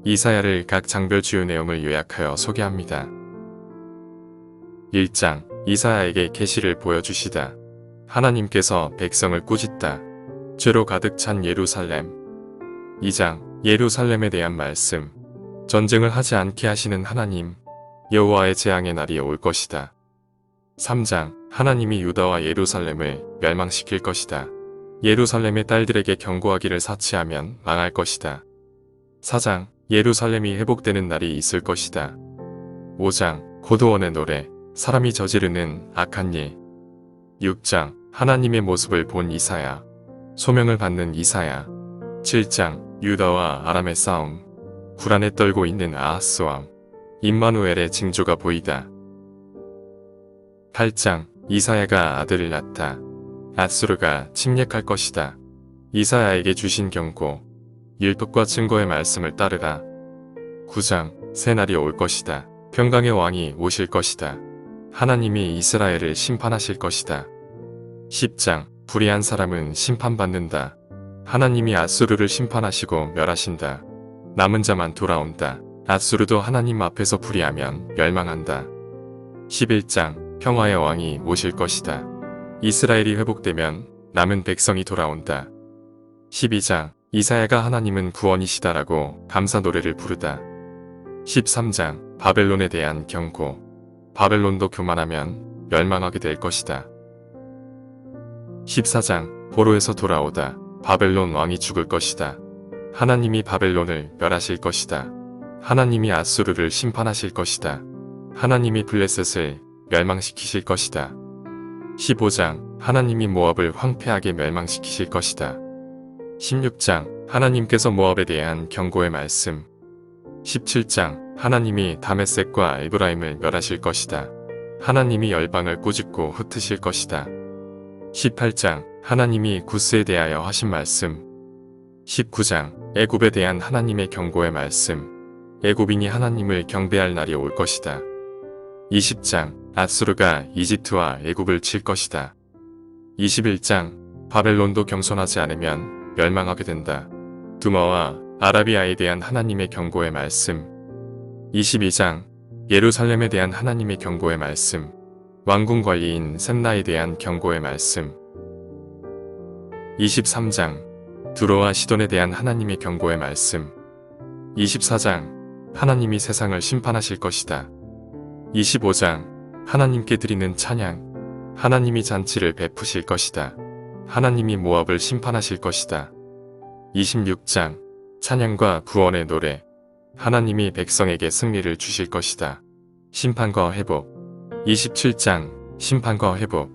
이사야를 각 장별 주요 내용을 요약하여 소개합니다. 1장 이사야에게 계시를 보여주시다. 하나님께서 백성을 꾸짖다. 죄로 가득 찬 예루살렘. 2장 예루살렘에 대한 말씀. 전쟁을 하지 않게 하시는 하나님. 여호와의 재앙의 날이 올 것이다. 3장 하나님이 유다와 예루살렘을 멸망시킬 것이다. 예루살렘의 딸들에게 경고하기를 사치하면 망할 것이다. 4장 예루살렘이 회복되는 날이 있을 것이다. 5장 고도원의 노래. 사람이 저지르는 악한 일. 6장 하나님의 모습을 본 이사야. 소명을 받는 이사야. 7장 유다와 아람의 싸움. 불안에 떨고 있는 아하스 왕. 임마누엘의 징조가 보이다. 8장 이사야가 아들을 낳다. 앗수르가 침략할 것이다. 이사야에게 주신 경고. 율법과 증거의 말씀을 따르라. 9장 새 날이 올 것이다. 평강의 왕이 오실 것이다. 하나님이 이스라엘을 심판하실 것이다. 10장 불의한 사람은 심판받는다. 하나님이 앗수르를 심판하시고 멸하신다. 남은 자만 돌아온다. 앗수르도 하나님 앞에서 불의하면 멸망한다. 11장 평화의 왕이 오실 것이다. 이스라엘이 회복되면 남은 백성이 돌아온다. 12장 이사야가 하나님은 구원이시다라고 감사 노래를 부르다. 13장 바벨론에 대한 경고. 바벨론도 교만하면 멸망하게 될 것이다. 14장 포로에서 돌아오다. 바벨론 왕이 죽을 것이다. 하나님이 바벨론을 멸하실 것이다. 하나님이 앗수르를 심판하실 것이다. 하나님이 블레셋을 멸망시키실 것이다. 15장 하나님이 모압을 황폐하게 멸망시키실 것이다. 16장 하나님께서 모압에 대한 경고의 말씀. 17장 하나님이 다메섹과 에브라임을 멸하실 것이다. 하나님이 열방을 꾸짖고 흩으실 것이다. 18장 하나님이 구스에 대하여 하신 말씀. 19장 애굽에 대한 하나님의 경고의 말씀. 애굽인이 하나님을 경배할 날이 올 것이다. 20장 앗수르가 이집트와 애굽을 칠 것이다. 21장 바벨론도 겸손하지 않으면 멸망하게 된다. 두마와 아라비아에 대한 하나님의 경고의 말씀. 22장 예루살렘에 대한 하나님의 경고의 말씀. 왕궁 관리인 셈나에 대한 경고의 말씀. 23장 두로와 시돈에 대한 하나님의 경고의 말씀. 24장 하나님이 세상을 심판하실 것이다. 25장 하나님께 드리는 찬양. 하나님이 잔치를 베푸실 것이다. 하나님이 모압을 심판하실 것이다. 26장 찬양과 구원의 노래. 하나님이 백성에게 승리를 주실 것이다. 심판과 회복. 27장 심판과 회복.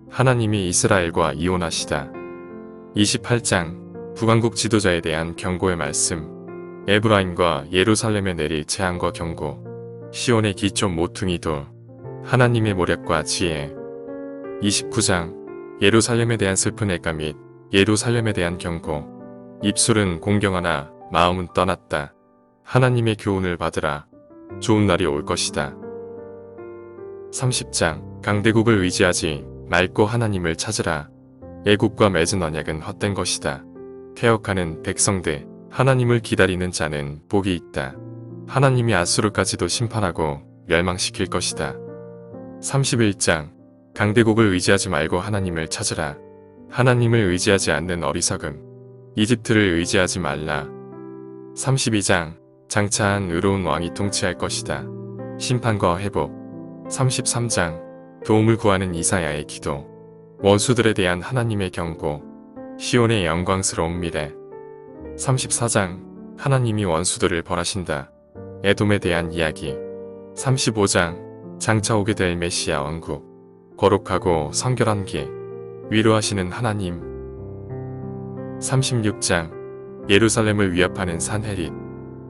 하나님이 이스라엘과 이혼하시다. 28장 북왕국 지도자에 대한 경고의 말씀. 에브라임과 예루살렘에 내릴 재앙과 경고. 시온의 기초 모퉁이 돌. 하나님의 모략과 지혜. 29장 예루살렘에 대한 슬픈 애가 및 예루살렘에 대한 경고. 입술은 공경하나 마음은 떠났다. 하나님의 교훈을 받으라. 좋은 날이 올 것이다. 30장 강대국을 의지하지 말고 하나님을 찾으라. 애국과 맺은 언약은 헛된 것이다. 퇴역하는 백성들. 하나님을 기다리는 자는 복이 있다. 하나님이 앗수르까지도 심판하고 멸망시킬 것이다. 31장 강대국을 의지하지 말고 하나님을 찾으라. 하나님을 의지하지 않는 어리석음. 이집트를 의지하지 말라. 32장 장차한 의로운 왕이 통치할 것이다. 심판과 회복. 33장 도움을 구하는 이사야의 기도. 원수들에 대한 하나님의 경고. 시온의 영광스러운 미래. 34장 하나님이 원수들을 벌하신다. 에돔에 대한 이야기. 35장 장차 오게 될 메시아 왕국. 거룩하고 성결한 길. 위로하시는 하나님. 36장 예루살렘을 위협하는 산헤립.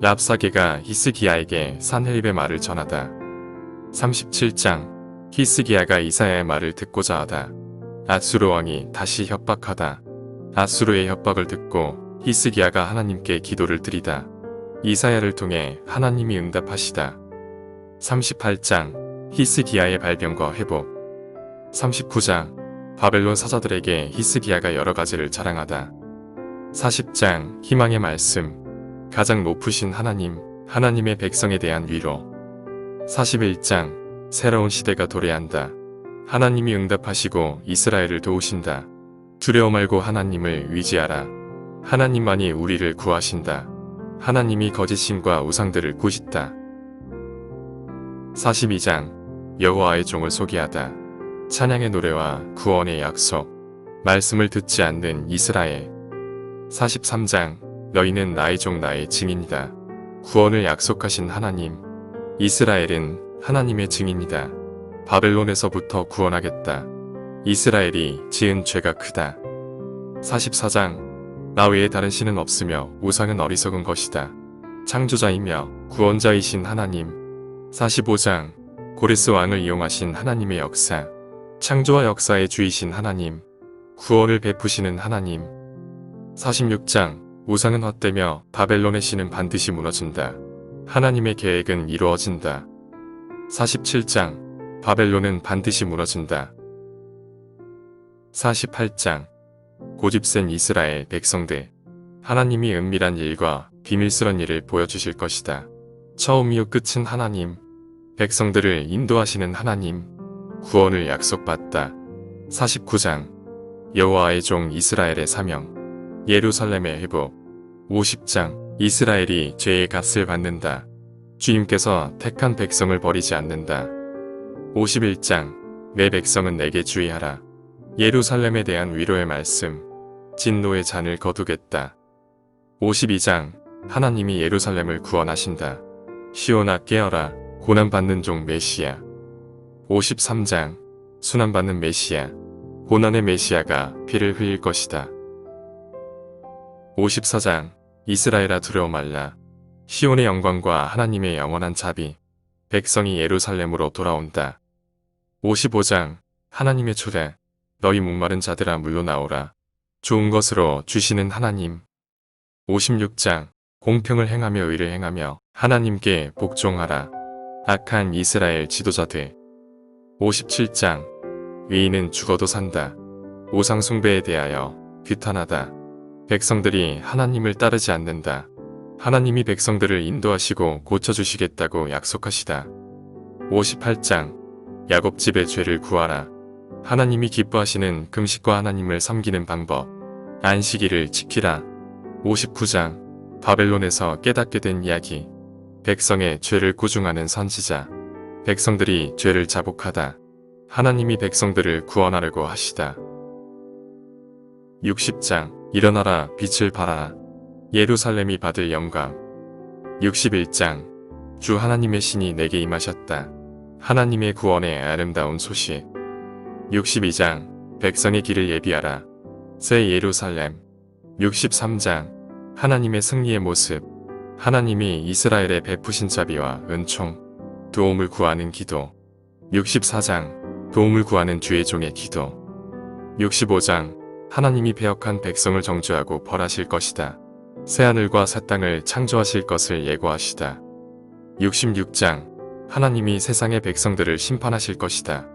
랍사게가 히스기야에게 산헤립의 말을 전하다. 37장 히스기야가 이사야의 말을 듣고자 하다. 앗수르 왕이 다시 협박하다. 앗수르의 협박을 듣고 히스기야가 하나님께 기도를 드리다. 이사야를 통해 하나님이 응답하시다. 38장 히스기야의 발병과 회복. 39장 바벨론 사자들에게 히스기야가 여러 가지를 자랑하다. 40장 희망의 말씀. 가장 높으신 하나님, 하나님의 백성에 대한 위로. 41장 새로운 시대가 도래한다. 하나님이 응답하시고 이스라엘을 도우신다. 두려워 말고 하나님을 의지하라. 하나님만이 우리를 구하신다. 하나님이 거짓신과 우상들을 꾸짖다. 42장 여호와의 종을 소개하다. 찬양의 노래와 구원의 약속. 말씀을 듣지 않는 이스라엘. 43장 너희는 나의 종 나의 증인이다. 구원을 약속하신 하나님. 이스라엘은 하나님의 증인이다. 바벨론에서부터 구원하겠다. 이스라엘이 지은 죄가 크다. 44장 나 외에 다른 신은 없으며 우상은 어리석은 것이다. 창조자이며 구원자이신 하나님. 45장 고레스 왕을 이용하신 하나님의 역사. 창조와 역사의 주이신 하나님. 구원을 베푸시는 하나님. 46장 우상은 헛되며 바벨론의 신은 반드시 무너진다. 하나님의 계획은 이루어진다. 47장 바벨론은 반드시 무너진다. 48장 고집센 이스라엘 백성들. 하나님이 은밀한 일과 비밀스런 일을 보여주실 것이다. 처음 이후 끝은 하나님. 백성들을 인도하시는 하나님. 구원을 약속받다. 49장 여호와의 종 이스라엘의 사명. 예루살렘의 회복. 50장 이스라엘이 죄의 값을 받는다. 주님께서 택한 백성을 버리지 않는다. 51장 내 백성은 내게 주의하라. 예루살렘에 대한 위로의 말씀. 진노의 잔을 거두겠다. 52장 하나님이 예루살렘을 구원하신다. 시온아 깨어라. 고난받는 종 메시아. 53장 순환받는 메시아. 고난의 메시아가 피를 흘릴 것이다. 54장 이스라엘아 두려워 말라. 시온의 영광과 하나님의 영원한 자비. 백성이 예루살렘으로 돌아온다. 55장 하나님의 초대. 너희 목마른 자들아 물러나오라. 좋은 것으로 주시는 하나님. 56장 공평을 행하며 의를 행하며 하나님께 복종하라. 악한 이스라엘 지도자들. 57장 의인은 죽어도 산다. 우상 숭배에 대하여 규탄하다. 백성들이 하나님을 따르지 않는다. 하나님이 백성들을 인도하시고 고쳐주시겠다고 약속하시다. 58장 야곱 집의 죄를 구하라. 하나님이 기뻐하시는 금식과 하나님을 섬기는 방법. 안식일을 지키라. 59장 바벨론에서 깨닫게 된 이야기. 백성의 죄를 꾸중하는 선지자. 백성들이 죄를 자복하다. 하나님이 백성들을 구원하려고 하시다. 60장 일어나라 빛을 발하라. 예루살렘이 받을 영광. 61장 주 하나님의 신이 내게 임하셨다. 하나님의 구원의 아름다운 소식. 62장 백성의 길을 예비하라. 새 예루살렘. 63장 하나님의 승리의 모습. 하나님이 이스라엘의 베푸신 자비와 은총. 도움을 구하는 기도. 64장 도움을 구하는 주의 종의 기도. 65장 하나님이 배역한 백성을 정죄하고 벌하실 것이다. 새하늘과 새 땅을 창조하실 것을 예고하시다. 66장 하나님이 세상의 백성들을 심판하실 것이다.